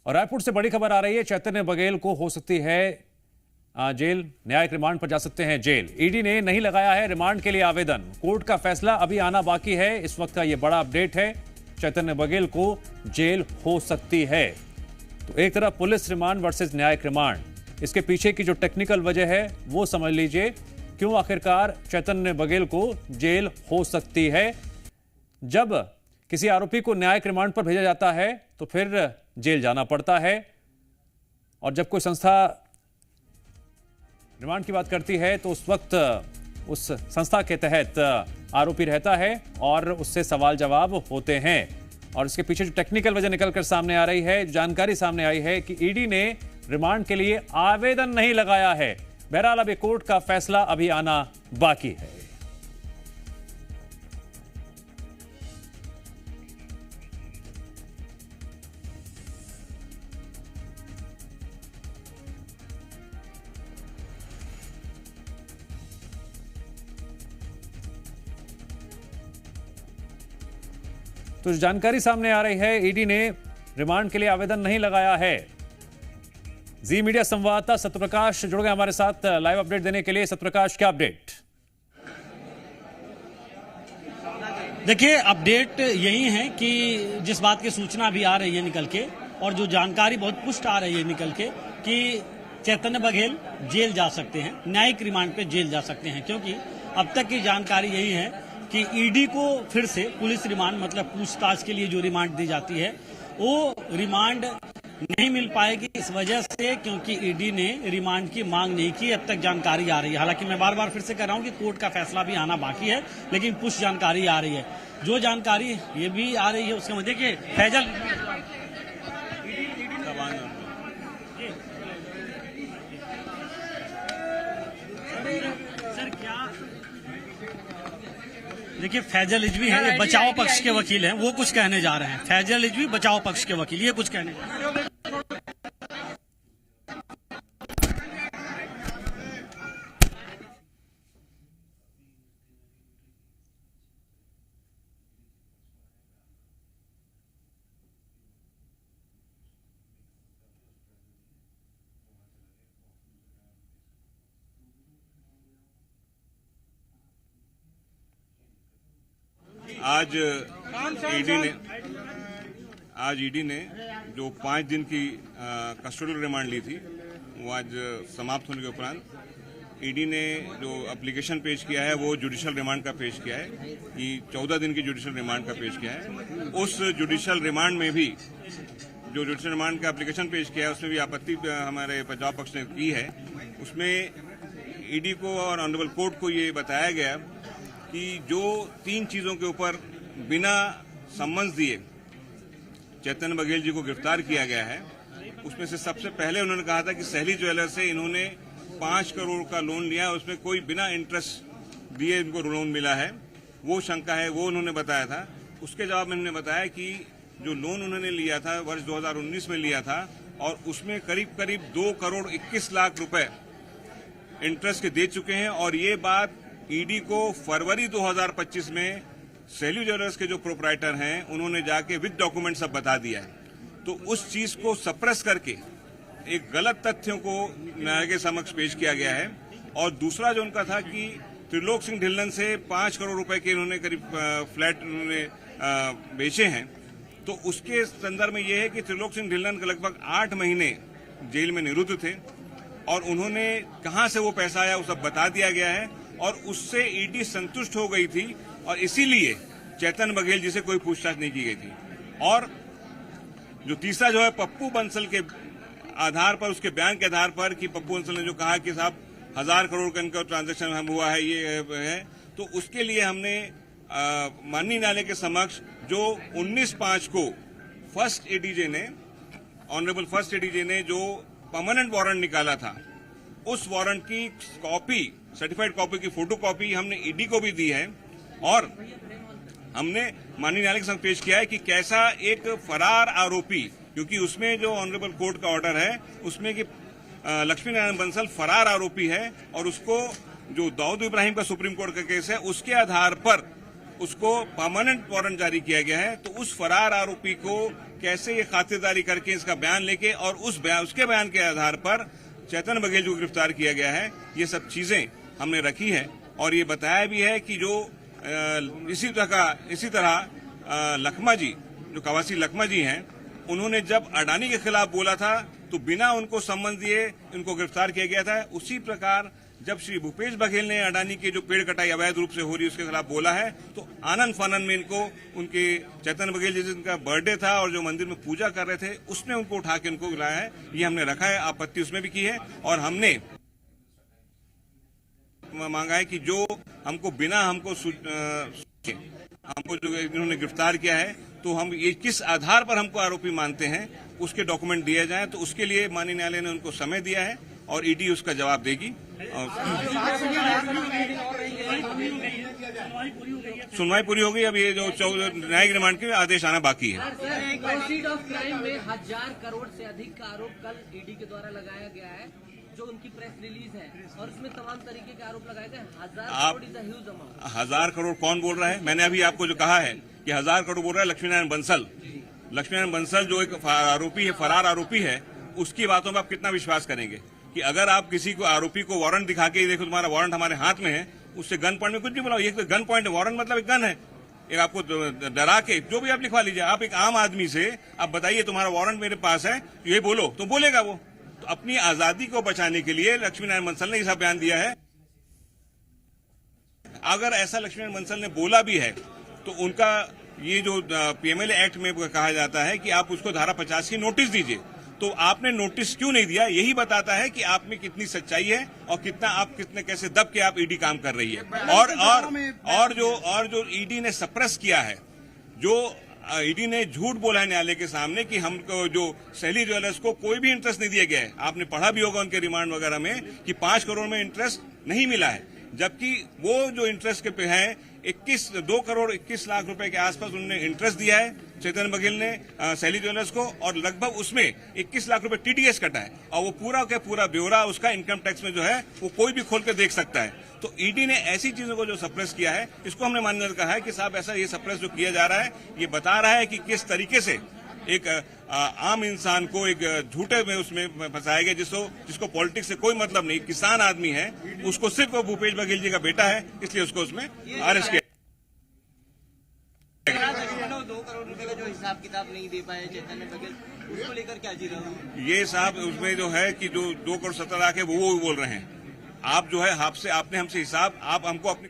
और रायपुर से बड़ी खबर आ रही है, चैतन्य बघेल को हो सकती है जेल, न्यायिक रिमांड पर जा सकते हैं जेल। ईडी ने नहीं लगाया है रिमांड के लिए आवेदन, कोर्ट का फैसला अभी आना बाकी है। इस वक्त का यह बड़ा अपडेट है, चैतन्य बघेल को जेल हो सकती है। तो एक तरफ पुलिस रिमांड वर्सेस न्यायिक रिमांड, इसके पीछे की जो टेक्निकल वजह है वो समझ लीजिए, क्यों आखिरकार चैतन्य बघेल को जेल हो सकती है। जब किसी आरोपी को न्यायिक रिमांड पर भेजा जाता है तो फिर जेल जाना पड़ता है, और जब कोई संस्था रिमांड की बात करती है तो उस वक्त उस संस्था के तहत आरोपी रहता है और उससे सवाल जवाब होते हैं। और इसके पीछे जो टेक्निकल वजह निकलकर सामने आ रही है, जानकारी सामने आई है कि ईडी ने रिमांड के लिए आवेदन नहीं लगाया है। बहरहाल अभी कोर्ट का फैसला अभी आना बाकी है। तो जानकारी सामने आ रही है, ईडी ने रिमांड के लिए आवेदन नहीं लगाया है। जी मीडिया संवाददाता सत्यप्रकाश जुड़ गए हमारे साथ लाइव अपडेट देने के लिए। सत्यप्रकाश, क्या अपडेट? देखिए, अपडेट यही है कि जिस बात की सूचना भी आ रही है निकल के, और जो जानकारी बहुत पुष्ट आ रही है निकल के, कि चैतन्य बघेल जेल जा सकते हैं, न्यायिक रिमांड पे जेल जा सकते हैं। क्योंकि अब तक की जानकारी यही है कि ईडी को फिर से पुलिस रिमांड, मतलब पूछताछ के लिए जो रिमांड दी जाती है, वो रिमांड नहीं मिल पाएगी इस वजह से क्योंकि ईडी ने रिमांड की मांग नहीं की। अब तक जानकारी आ रही है, हालांकि मैं बार बार फिर से कह रहा हूं कि कोर्ट का फैसला भी आना बाकी है, लेकिन कुछ जानकारी आ रही है। जो जानकारी ये भी आ रही है उसके में देखिए, फैजल देखिए, फैजल रिजवी है, ये बचाव पक्ष के वकील हैं, वो कुछ कहने जा रहे हैं। फैजल रिजवी बचाव पक्ष के वकील, ये कुछ कहने जा रहे हैं। आज ईडी ने जो 5 दिन की कस्टोडियल रिमांड ली थी, वो आज समाप्त होने के उपरांत ईडी ने जो एप्लीकेशन पेश किया है वो जुडिशियल रिमांड का पेश किया है, कि 14 दिन की जुडिशियल रिमांड का पेश किया है। उस जुडिशियल रिमांड में भी जो जुडिशियल रिमांड का एप्लीकेशन पेश किया है उसमें भी आपत्ति हमारे बचाव पक्ष ने की है। उसमें ईडी को और ऑनरेबल कोर्ट को ये बताया गया कि जो 3 चीजों के ऊपर बिना सम्मन दिए चैतन्य बघेल जी को गिरफ्तार किया गया है, उसमें से सबसे पहले उन्होंने कहा था कि सहेली ज्वेलर्स से इन्होंने 5 करोड़ का लोन लिया, उसमें कोई बिना इंटरेस्ट दिए इनको लोन मिला है, वो शंका है, वो उन्होंने बताया था। उसके जवाब में उन्होंने बताया कि जो लोन उन्होंने लिया था वर्ष 2019 में लिया था, और उसमें करीब 2 करोड़ 21 लाख रुपए इंटरेस्ट के दे चुके हैं। और ये बात ईडी को फरवरी 2025 में सैल्यू ज्वेलर्स के जो प्रोप्राइटर हैं उन्होंने जाके विद डॉक्यूमेंट सब बता दिया है। तो उस चीज को सप्रेस करके एक गलत तथ्यों को न्याय के समक्ष पेश किया गया है। और दूसरा जो उनका था कि त्रिलोक सिंह ढिल्लन से 5 करोड़ रुपए के इन्होंने करीब फ्लैट उन्होंने बेचे हैं, तो उसके संदर्भ में यह है कि त्रिलोक सिंह ढिल्लन के लगभग 8 महीने जेल में निरुद्ध थे, और उन्होंने कहां से वो पैसा आया वो सब बता दिया गया है, और उससे ईडी संतुष्ट हो गई थी, और इसीलिए चैतन्य बघेल जी से कोई पूछताछ नहीं की गई थी। और जो तीसरा जो है पप्पू बंसल के आधार पर, उसके बयान के आधार पर कि पप्पू बंसल ने जो कहा कि साहब 1000 करोड़ का इनका ट्रांजैक्शन हुआ है, ये है, तो उसके लिए हमने माननीय न्यायालय के समक्ष जो 19/5 को फर्स्ट एडीजे ने, ऑनरेबल फर्स्ट एडीजे ने जो परमानेंट वारंट निकाला था, उस वारंट की कॉपी, सर्टिफाइड कॉपी की फोटो कॉपी हमने ईडी को भी दी है, और हमने माननीय न्यायालय के साथ पेश किया है कि कैसा एक फरार आरोपी, क्योंकि उसमें जो ऑनरेबल कोर्ट का ऑर्डर है उसमें कि लक्ष्मी नारायण बंसल फरार आरोपी है, और उसको जो दाऊद इब्राहिम का सुप्रीम कोर्ट का केस है उसके आधार पर उसको परमानेंट वारंट जारी किया गया है। तो उस फरार आरोपी को कैसे ये खातिरदारी करके इसका बयान लेके और उसके बयान के आधार पर चैतन्य बघेल को गिरफ्तार किया गया है। ये सब चीजें हमने रखी है और ये बताया भी है कि जो इसी तरह लखमा जी, जो कवासी लखमा जी हैं, उन्होंने जब अडानी के खिलाफ बोला था तो बिना उनको सम्मन दिए उनको गिरफ्तार किया गया था। उसी प्रकार जब श्री भूपेश बघेल ने अडानी के जो पेड़ कटाई अवैध रूप से हो रही है उसके खिलाफ बोला है तो आनंद फानन में इनको उनके चैतन्य बघेल जिस दिन का बर्थडे था और जो मंदिर में पूजा कर रहे थे उसने उनको उठा के उनको लाया है। ये हमने रखा है, आपत्ति उसमें भी की है और हमने मांगा है कि जो हमको बिना हमको जो इन्होंने गिरफ्तार किया है तो हम ये किस आधार पर हमको आरोपी मानते हैं उसके डॉक्यूमेंट दिए जाएं। तो उसके लिए माननीय न्यायालय ने उनको समय दिया है और ईडी उसका जवाब देगी। सुनवाई पूरी हो गई। अब ये जो न्यायिक रिमांड के आदेश आना बाकी है। प्रोसीड ऑफ क्राइम में 1000 करोड़ से अधिक का आरोप कल ईडी के द्वारा लगाया गया है, जो उनकी प्रेस रिलीज है और उसमें तमाम तरीके के आरोप लगाए गए। 1000 crore is a huge amount. 1000 crore कौन बोल रहा है? मैंने अभी आपको जो कहा है कि 1000 करोड़ बोल रहा है लक्ष्मीनारायण बंसल। लक्ष्मीनारायण बंसल जो एक आरोपी है, फरार आरोपी है, उसकी बातों में आप कितना विश्वास करेंगे कि अगर आप किसी को आरोपी को वारंट दिखा के देखो तुम्हारा वारंट हमारे हाथ में है, उससे गन पॉइंट में कुछ नहीं बोला। ये तो गन पॉइंट है, वारंट मतलब एक गन है। एक आपको डरा के जो भी आप लिखवा लीजिए। आप एक आम आदमी से आप बताइए तुम्हारा वारंट मेरे पास है, ये बोलो तो बोलेगा वो। तो अपनी आजादी को बचाने के लिए लक्ष्मीनारायण बंसल ने ऐसा बयान दिया है। अगर ऐसा लक्ष्मीनारायण बंसल ने बोला भी है तो उनका ये जो पीएमएलए एक्ट में कहा जाता है कि आप उसको धारा 50 की नोटिस दीजिए, तो आपने नोटिस क्यों नहीं दिया? यही बताता है कि आप में कितनी सच्चाई है और कितने कैसे दब के आप ईडी काम कर रही है। और जो ईडी ने सप्रेस किया है, जो ईडी ने झूठ बोला है न्यायालय के सामने कि हमको जो सैली ज्वेलर्स को कोई भी इंटरेस्ट नहीं दिया गया है। आपने पढ़ा भी होगा उनके रिमांड वगैरह में कि 5 करोड़ में इंटरेस्ट नहीं मिला है, जबकि वो जो इंटरेस्ट के पे है 2 करोड़ 21 लाख रुपए के आसपास उन्होंने इंटरेस्ट दिया है चैतन्य बघेल ने सैली ज्वेलर्स को, और लगभग उसमें 21 लाख रुपए टीडीएस कटा है। और वो पूरा का पूरा ब्यौरा उसका इनकम टैक्स में जो है वो कोई भी खोल के देख सकता है। तो ईडी ने ऐसी चीजों को जो सप्रेस किया है, इसको हमने मान्यता कहा है कि साहब ऐसा ये सप्रेस जो किया जा रहा है ये बता रहा है कि किस तरीके से एक आम इंसान को एक झूठे में उसमें फंसाया गया, जिसको पॉलिटिक्स से कोई मतलब नहीं, किसान आदमी है, उसको सिर्फ वो भूपेश बघेल जी का बेटा है, इसलिए उसको उसमें अरेस्ट किया। 2 करोड़ रुपए का जो हिसाब किताब नहीं दे पाए चैतन्य बघेल, उसको लेकर क्या जी रहा हूँ? ये साहब उसमें जो है कि जो 2 करोड़ 17 लाख है वो बोल रहे हैं। आप जो है आपने हमसे हिसाब, आप हमको अपनी